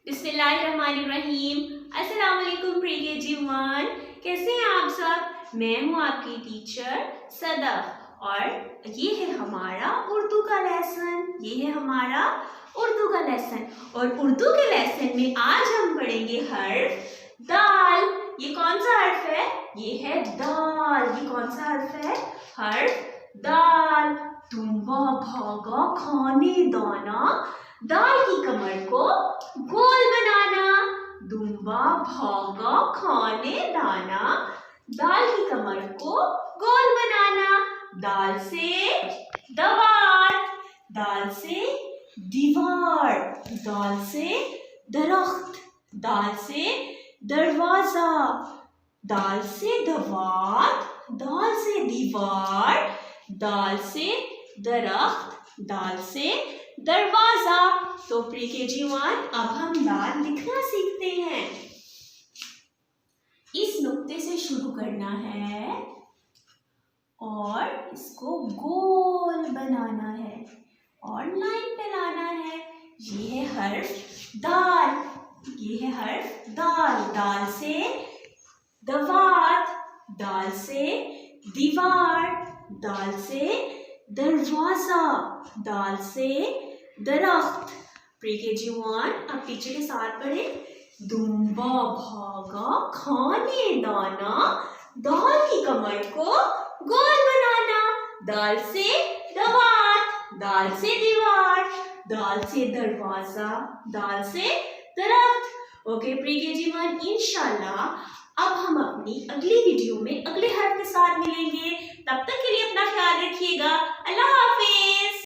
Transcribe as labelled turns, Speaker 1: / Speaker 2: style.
Speaker 1: बिस्मिल्लाहिर्रहमानिर्रहीम। अस्सलाम वालेकुम प्री केजी 1। कैसे हैं आप सब? मैं हूँ आपकी टीचर सदफ और ये है हमारा उर्दू का लेसन। और उर्दू के लेसन में आज हम पढ़ेंगे हर्फ दाल। ये कौन सा हर्फ है? ये है दाल। ये कौन सा हर्फ है? हर्फ दाल। दुम्बा भागा खाने दाना, दाल की कमर को गोल बनाना। दुम्बा भागा खाने दाना, दाल की कमर को गोल बनाना। दाल से दवार, दाल से दीवार, दाल से दरख्त, दाल से दरवाजा, दाल से दवात, दाल से दीवार, दाल से दरख्त, दाल से दरवाजा। तो प्री केजी 1 अब हम दाल लिखना सीखते हैं। इस नुक्ते से शुरू करना है और इसको गोल बनाना है और लाइन पे लाना है। ये है हर्फ दाल। ये है हर्फ दाल। दाल से दवात, दाल से दीवार, दाल से दरवाजा, दाल से दरख्त। प्री केजी 1 अब टीचर के साथ पढ़े। दुम्बा भागा खाने दाना, दाल की कमर को गोल बनाना। दाल से दवात, दाल से दीवार, दाल से दरवाजा, दाल से दरख्त। ओके प्री केजी 1, इंशाल्लाह अब हम अपनी अगली वीडियो में अगले हर्फ के साथ मिलेंगे। तब तक के लिए अपना ख्याल रखिएगा। अल्लाह हाफिज।